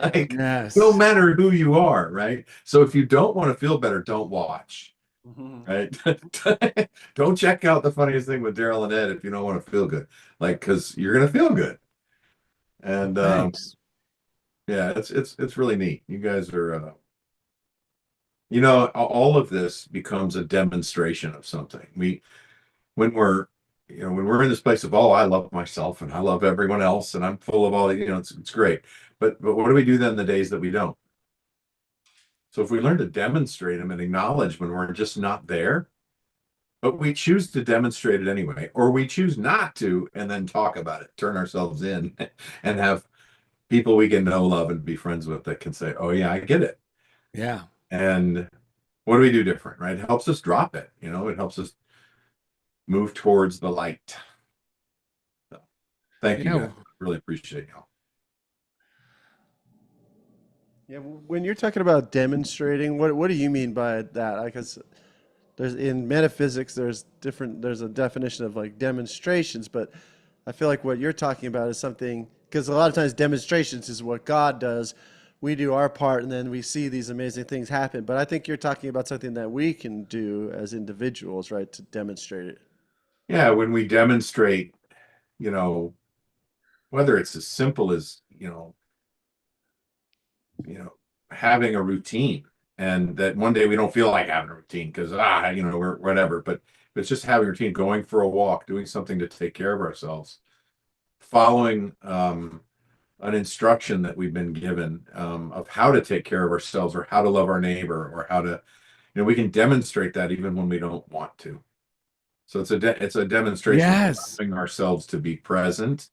Like, no Yes. matter who you are, right? So if you don't want to feel better, don't watch, Mhm. right? Don't check out the funniest thing with Darrell and Ed if you don't want to feel good, like, because you're gonna feel good. And Thanks. yeah, it's really neat. You guys are, all of this becomes a demonstration of something. When we're, when we're in this place of, oh, I love myself and I love everyone else and I'm full of all, it's great. But what do we do then the days that we don't? So if we learn to demonstrate them and acknowledge when we're just not there, but we choose to demonstrate it anyway, or we choose not to and then talk about it, turn ourselves in, and have people we can know, love, and be friends with that can say, oh yeah, I get it. Yeah. And what do we do different, right? It helps us drop it. It helps us move towards the light. So, thank you Yeah. guys. Really appreciate y'all. Yeah. When you're talking about demonstrating, what do you mean by that? Because there's in metaphysics, there's a definition of like demonstrations, but I feel like what you're talking about is something, because a lot of times demonstrations is what God does. We do our part and then we see these amazing things happen. But I think you're talking about something that we can do as individuals, right, to demonstrate it. Yeah, when we demonstrate, you know, whether it's as simple as, having a routine, and that one day we don't feel like having a routine because we're whatever, but it's just having a routine, going for a walk, doing something to take care of ourselves, following an instruction that we've been given, of how to take care of ourselves or how to love our neighbor or how to, we can demonstrate that even when we don't want to. So it's a demonstration of Yes. allowing ourselves to be present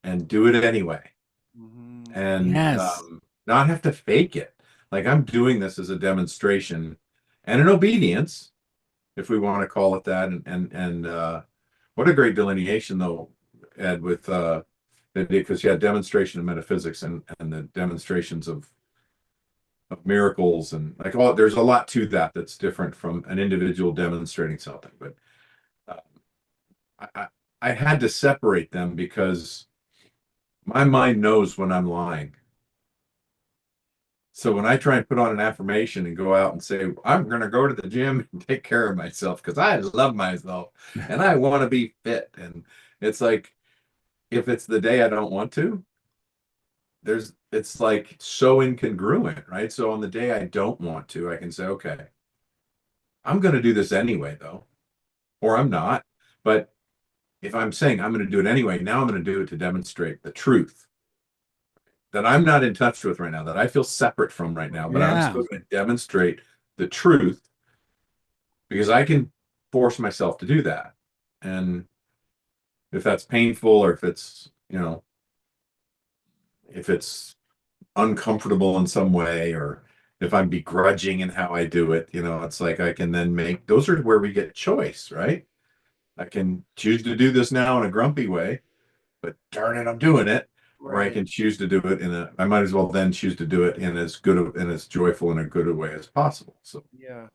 and do it anyway, Mhm. and Yes. not have to fake it. Like, I'm doing this as a demonstration and an obedience, if we want to call it that. And what a great delineation, though, Ed, with because you had demonstration of metaphysics and the demonstrations of miracles, and like, oh, there's a lot to that that's different from an individual demonstrating something. But uh, I, I had to separate them because My mind knows when I'm lying. So when I try and put on an affirmation and go out and say, I'm going to go to the gym and take care of myself because I love myself and I want to be fit. And it's like, if it's the day I don't want to, it's like so incongruent, right? So on the day I don't want to, I can say, okay, I'm going to do this anyway, though, or I'm not. But if I'm saying I'm going to do it anyway, now I'm going to do it to demonstrate the truth that I'm not in touch with right now, that I feel separate from right now, but I'm Yeah. still going to demonstrate the truth because I can force myself to do that. And if that's painful or if it's, if it's uncomfortable in some way, or if I'm begrudging in how I do it, it's like I can then make, those are where we get choice, right? I can choose to do this now in a grumpy way, but darn it, I'm doing it. Or I can choose to do it I might as well then choose to do it in as good and as joyful and a good a way as possible. So, Yeah.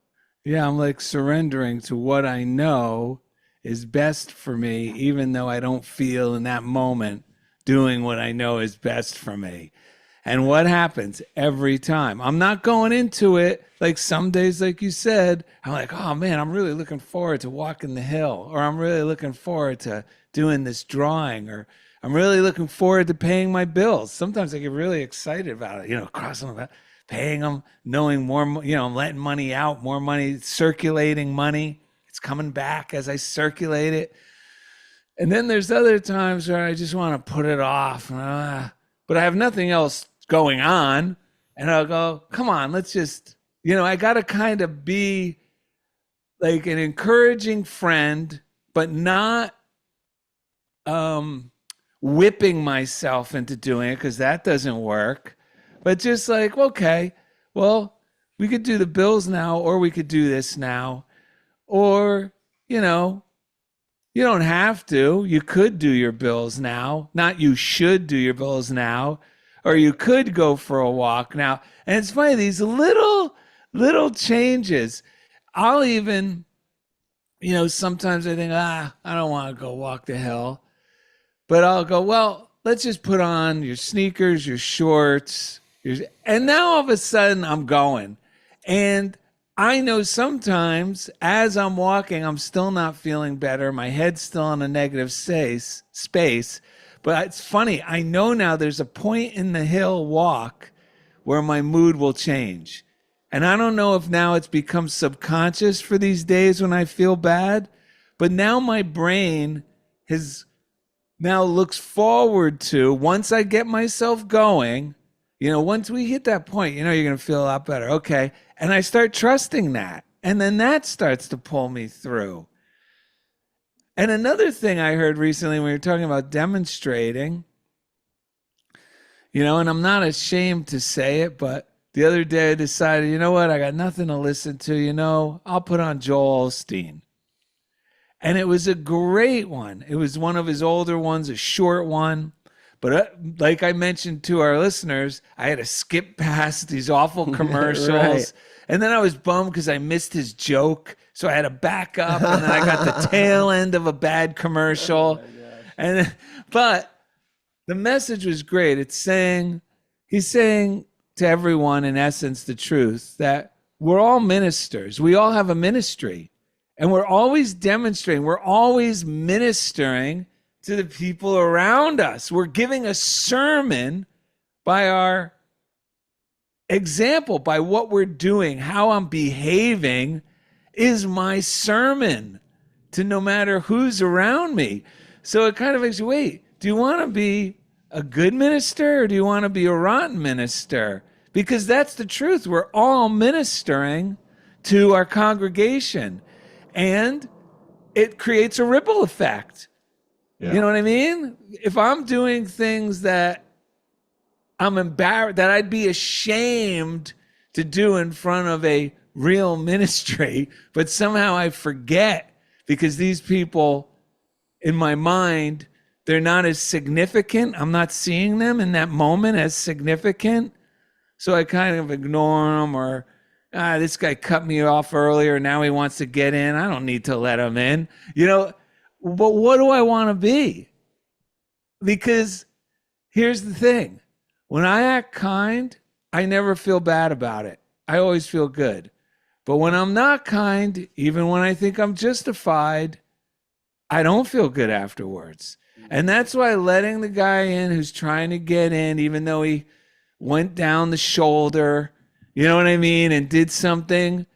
Yeah, I'm like surrendering to what I know is best for me, even though I don't feel in that moment doing what I know is best for me. And what happens every time? I'm not going into it like some days, like you said, I'm like, oh man, I'm really looking forward to walking the hill, or I'm really looking forward to doing this drawing, or I'm really looking forward to paying my bills. Sometimes I get really excited about it, crossing them, paying them, knowing more, I'm letting money out, more money, circulating money. It's coming back as I circulate it. And then there's other times where I just want to put it off, but I have nothing else going on. And I'll go, come on, let's just, I got to kind of be like an encouraging friend, but not whipping myself into doing it because that doesn't work. But just like, okay, well, we could do the bills now, or we could do this now, or, you don't have to. You could do your bills now. Not you should do your bills now. Or you could go for a walk now. And it's funny, these little changes. I'll even, sometimes I think, I don't want to go walk the hill. But I'll go, well, let's just put on your sneakers, your shorts. And now all of a sudden I'm going. And I know sometimes as I'm walking, I'm still not feeling better. My head's still in a negative space. But it's funny. I know now there's a point in the hill walk where my mood will change. And I don't know if now it's become subconscious for these days when I feel bad, but now my brain now looks forward to, once I get myself going, once we hit that point, you're going to feel a lot better. Okay. And I start trusting that. And then that starts to pull me through. And another thing I heard recently when we were talking about demonstrating, and I'm not ashamed to say it, but the other day I decided, you know what? I got nothing to listen to. I'll put on Joel Osteen. And it was a great one. It was one of his older ones, a short one. But like I mentioned to our listeners, I had to skip past these awful commercials. Right. And then I was bummed because I missed his joke. So I had to back up, and then I got the tail end of a bad commercial. But the message was great. He's saying to everyone, in essence, the truth that we're all ministers. We all have a ministry. And we're always demonstrating, we're always ministering to the people around us. We're giving a sermon by our example, by what we're doing, how I'm behaving is my sermon to no matter who's around me. So it kind of makes you, wait, do you want to be a good minister, or do you want to be a rotten minister? Because that's the truth. We're all ministering to our congregation. And it creates a ripple effect. yeah. You know what I mean? If I'm doing things that I'm embarrassed, that I'd be ashamed to do in front of a real ministry, but somehow I forget because these people in my mind, they're not as significant. I'm not seeing them in that moment as significant. So I kind of ignore them, or this guy cut me off earlier. Now he wants to get in. I don't need to let him in. But what do I want to be? Because here's the thing. When I act kind, I never feel bad about it. I always feel good. But when I'm not kind, even when I think I'm justified, I don't feel good afterwards. And that's why letting the guy in who's trying to get in, even though he went down the shoulder, you know what I mean, and did something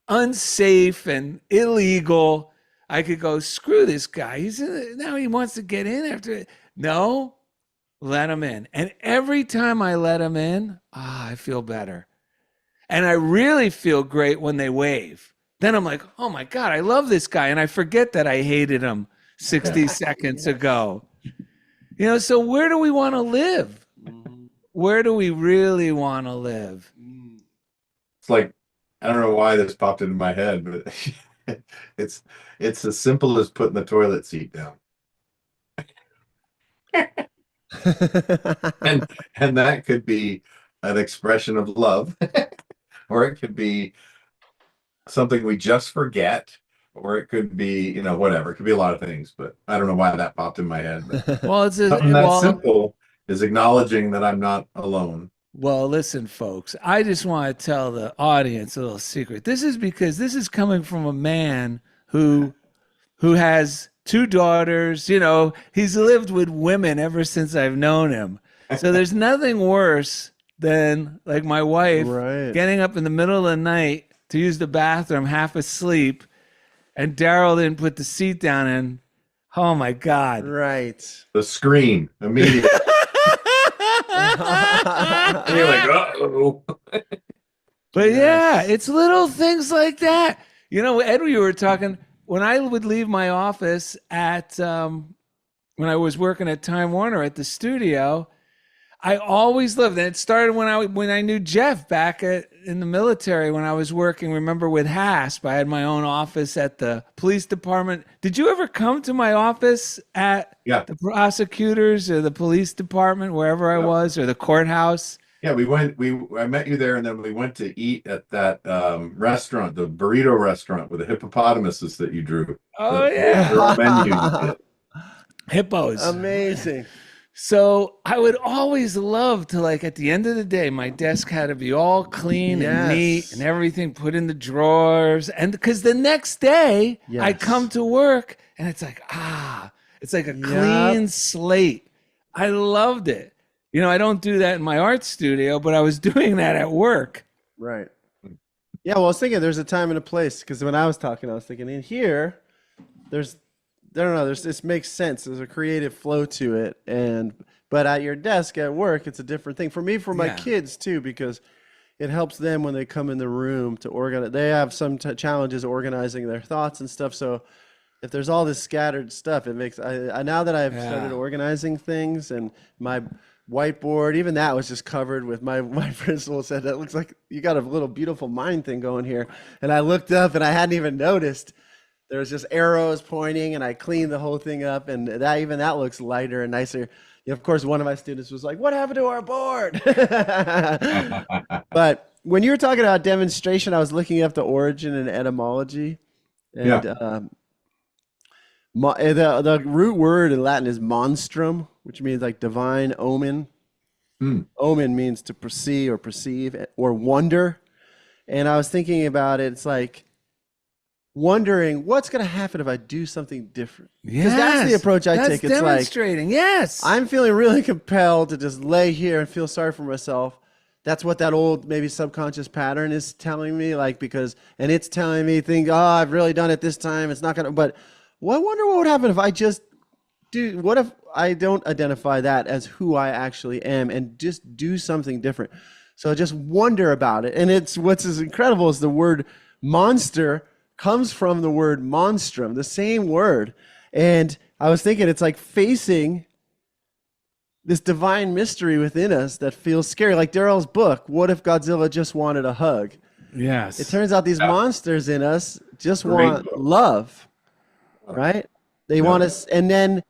unsafe and illegal, I could go, screw this guy. Now he wants to get in after it. No, let him in. And every time I let him in, I feel better. And I really feel great when they wave. Then I'm like, oh my God, I love this guy. And I forget that I hated him 60 seconds ago. You know, so where do we want to live? Where do we really want to live? It's like, I don't know why this popped into my head, but it's as simple as putting the toilet seat down. and that could be an expression of love, or it could be something we just forget, or it could be, you know, whatever. It could be a lot of things, but I don't know why that popped in my head. But Well, it's something that simple is acknowledging that I'm not alone. Well, listen, folks, I just want to tell the audience a little secret. This is because this is coming from a man who has 2 daughters. You know, he's lived with women ever since I've known him. So there's nothing worse than like my wife getting up in the middle of the night to use the bathroom half asleep, and Darrell didn't put the seat down, and oh my God. Right. The scream immediately. And you're like, uh-oh. But yeah, it's little things like that. You know, Ed, you were talking, when I would leave my office at, when I was working at Time Warner at the studio, I always loved it. It started when I knew Jeff back in the military when I was working, remember, with HASP. I had my own office at the police department. Did you ever come to my office at the prosecutors or the police department, wherever I was, or the courthouse? Yeah, I met you there, and then we went to eat at that restaurant, the burrito restaurant with the hippopotamuses that you drew. Oh, yeah. The menu you did. Hippos. Amazing. So I would always love to, like, at the end of the day, my desk had to be all clean and neat and everything put in the drawers. And because the next day I come to work and it's like, it's like a clean slate. I loved it. You know, I don't do that in my art studio, but I was doing that at work. Right. Yeah, well, I was thinking there's a time and a place, because when I was talking, I was thinking in here, this makes sense. There's a creative flow to it, but at your desk at work, it's a different thing. For me, for my kids too, because it helps them when they come in the room to organize. They have some challenges organizing their thoughts and stuff. So if there's all this scattered stuff, it makes I now that I've started organizing things, and my whiteboard, even that was just covered with my principal said, that looks like you got a little beautiful mind thing going here. And I looked up and I hadn't even noticed. There was just arrows pointing, and I cleaned the whole thing up, and that looks lighter and nicer. Of course, one of my students was like, "What happened to our board?" But when you were talking about demonstration, I was looking up the origin and etymology, and the root word in Latin is monstrum, which means like divine omen. Omen means to perceive or wonder. And I was thinking about it. It's like wondering what's going to happen if I do something different. Because that's the approach I take. It's demonstrating. I'm feeling really compelled to just lay here and feel sorry for myself. That's what that old maybe subconscious pattern is telling me, and it's telling me I've really done it this time. It's not going to, but I wonder what would happen if I just what if I don't identify that as who I actually am and just do something different? So just wonder about it. And what's as incredible is the word monster comes from the word monstrum, the same word. And I was thinking it's like facing this divine mystery within us that feels scary. Like Darrell's book, What If Godzilla Just Wanted a Hug? Yes. It turns out these monsters in us just want love, right? They want us. And then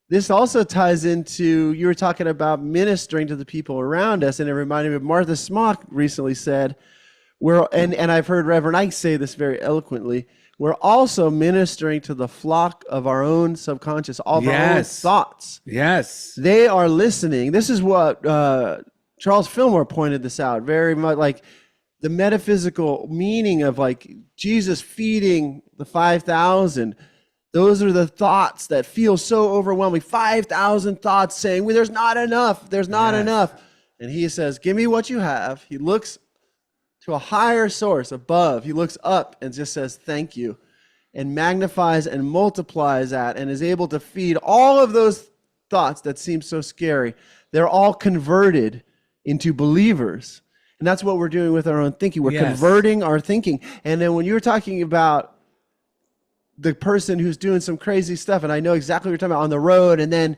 this also ties into, you were talking about ministering to the people around us, and it reminded me of Martha Smock recently said, and I've heard Reverend Ike say this very eloquently, we're also ministering to the flock of our own subconscious, all of our own Yes. thoughts. Yes. They are listening. This is what Charles Fillmore pointed this out very much, like the metaphysical meaning of like Jesus feeding the 5,000. Those are the thoughts that feel so overwhelming. 5,000 thoughts saying, well, there's not enough. There's not enough. And he says, give me what you have. He looks to a higher source above. He looks up and just says, thank you, and magnifies and multiplies that and is able to feed all of those thoughts that seem so scary. They're all converted into believers. And that's what we're doing with our own thinking. We're converting our thinking. And then when you're talking about the person who's doing some crazy stuff, and I know exactly what you're talking about, on the road, and then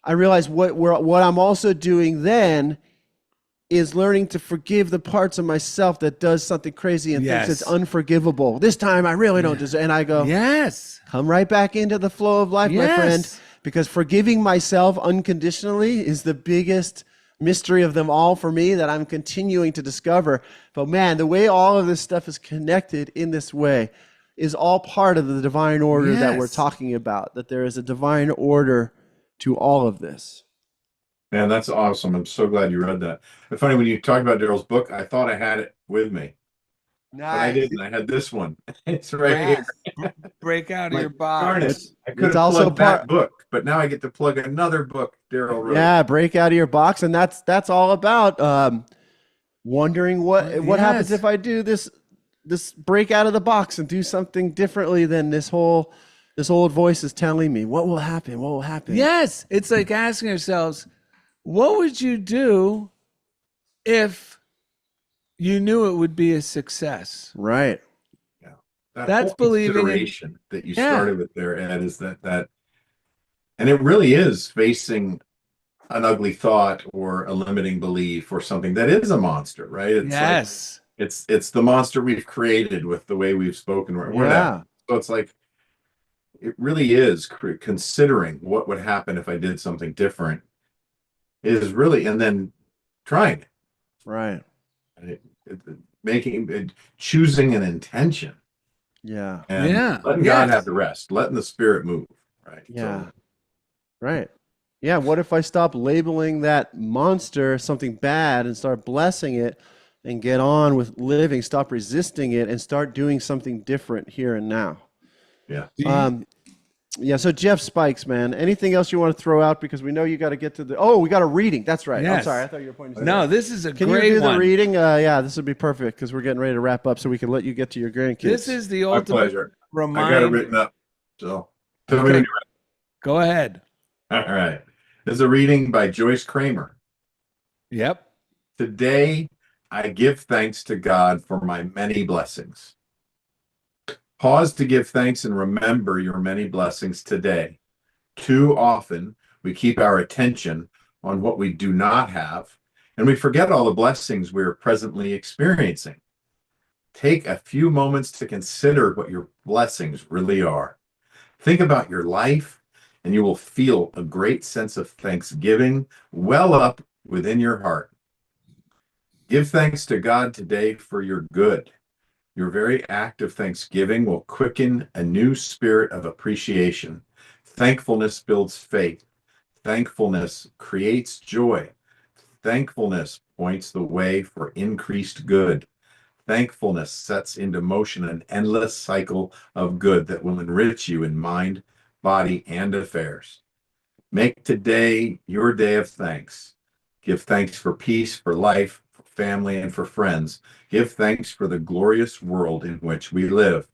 I realize what I'm also doing then is learning to forgive the parts of myself that does something crazy and thinks it's unforgivable. This time I really don't deserve. And I go, come right back into the flow of life, my friend, because forgiving myself unconditionally is the biggest mystery of them all for me that I'm continuing to discover. But man, the way all of this stuff is connected in this way is all part of the divine order that we're talking about, that there is a divine order to all of this. Man, that's awesome. I'm so glad you read that. It's funny, when you talked about Darrell's book, I thought I had it with me. Nice. But I didn't. I had this one. It's right here. Break out of your Darn box. it. I could have plugged that book, but now I get to plug another book Darrell wrote. Yeah, break out of your box. And that's all about wondering what happens if I do this break out of the box and do something differently than this old voice is telling me. What will happen? What will happen? Yes. It's like asking ourselves, what would you do if you knew it would be a success? Right. Yeah. That's believing consideration that you started with there, Ed, is that and it really is facing an ugly thought or a limiting belief or something that is a monster, right? It's it's the monster we've created with the way we've spoken or whatever. So it's like, it really is considering what would happen if I did something different is really, and then trying it. Right. Choosing an intention. Yeah. And letting God have the rest, letting the Spirit move. Right. Yeah. Right. Yeah. What if I stop labeling that monster something bad and start blessing it and get on with living, stop resisting it and start doing something different here and now? Yeah. So Jeff Spikes, man, anything else you want to throw out? Because we know you got to get to we got a reading. That's right. I'm sorry. I thought you were pointing to No, this is a great one. Can you do the reading? This would be perfect because we're getting ready to wrap up so we can let you get to your grandkids. This is the ultimate pleasure. reminder. I got it written up. So go ahead. All right. This is a reading by Joyce Kramer. Yep. Today, I give thanks to God for my many blessings. Pause to give thanks and remember your many blessings today. Too often, we keep our attention on what we do not have, and we forget all the blessings we are presently experiencing. Take a few moments to consider what your blessings really are. Think about your life, and you will feel a great sense of thanksgiving well up within your heart. Give thanks to God today for your good. Your very act of thanksgiving will quicken a new spirit of appreciation. Thankfulness builds faith. Thankfulness creates joy. Thankfulness points the way for increased good. Thankfulness sets into motion an endless cycle of good that will enrich you in mind, body, and affairs. Make today your day of thanks. Give thanks for peace, for life, for family, and for friends. Give thanks for the glorious world in which we live.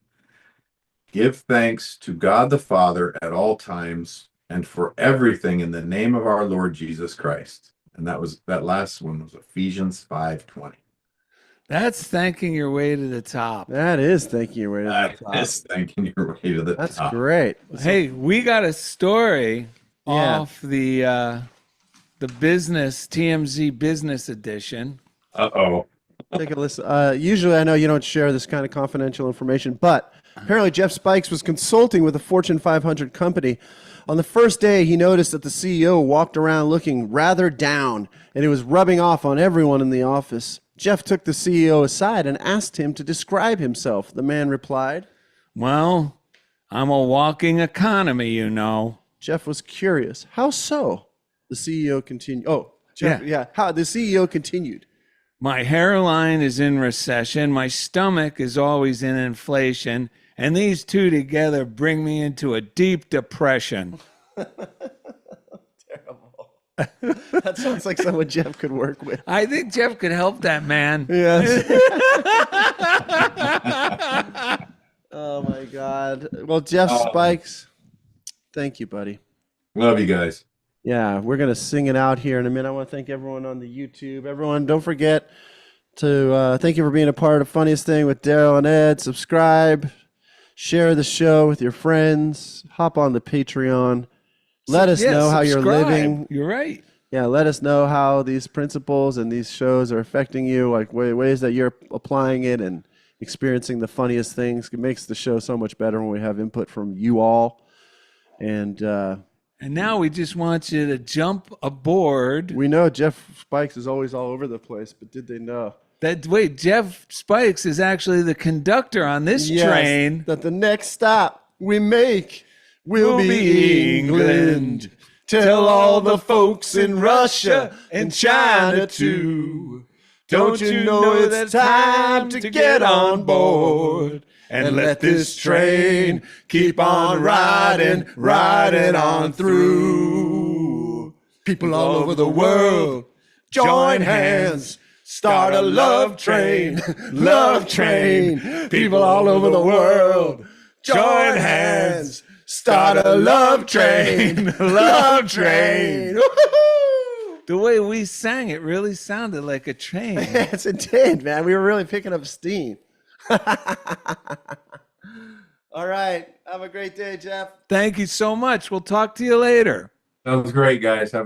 Give thanks to God the Father at all times and for everything in the name of our Lord Jesus Christ. And that last one was Ephesians 5:20. That's thanking your way to the top. That is thanking your way to the top. That's thanking your way to the top. That's great. Hey, we got a story off the business TMZ business edition. Take a listen. Usually I know you don't share this kind of confidential information, but apparently Jeff Spikes was consulting with a Fortune 500 company. On the first day, he noticed that the CEO walked around looking rather down, and it was rubbing off on everyone in the office. Jeff took the CEO aside and asked him to describe himself. The man replied, Well, I'm a walking economy, you know. Jeff was curious. How so? The CEO continued. Oh, Jeff, yeah. How the CEO continued. My hairline is in recession. My stomach is always in inflation. And these two together bring me into a deep depression. Terrible. That sounds like someone Jeff could work with. I think Jeff could help that man. Yes. Oh my God. Well, Jeff Spikes, thank you, buddy. Love you guys. Yeah, we're going to sing it out here in a minute. I want to thank everyone on the YouTube. Everyone, don't forget to thank you for being a part of Funniest Thing with Darrell and Ed. Subscribe, share the show with your friends, hop on the Patreon. Let us know how you're living. You're right. Yeah, let us know how these principles and these shows are affecting you, like ways that you're applying it and experiencing the funniest things. It makes the show so much better when we have input from you all. And now we just want you to jump aboard. we know Jeff Spikes is always all over the place, but did they know? Wait, Jeff Spikes is actually the conductor on this train. That the next stop we make will be England. Tell all the folks in Russia and China too. Don't you know it's time to get on board and let this train keep on riding on through. People all over the world, join hands, start a love train, love train. People all over the world, join hands, start a love train, love train. Woo-hoo! The way we sang it really sounded like a train. Yes, it did, man. We were really picking up steam. All right. Have a great day, Jeff. Thank you so much. We'll talk to you later. That was great, guys. Have a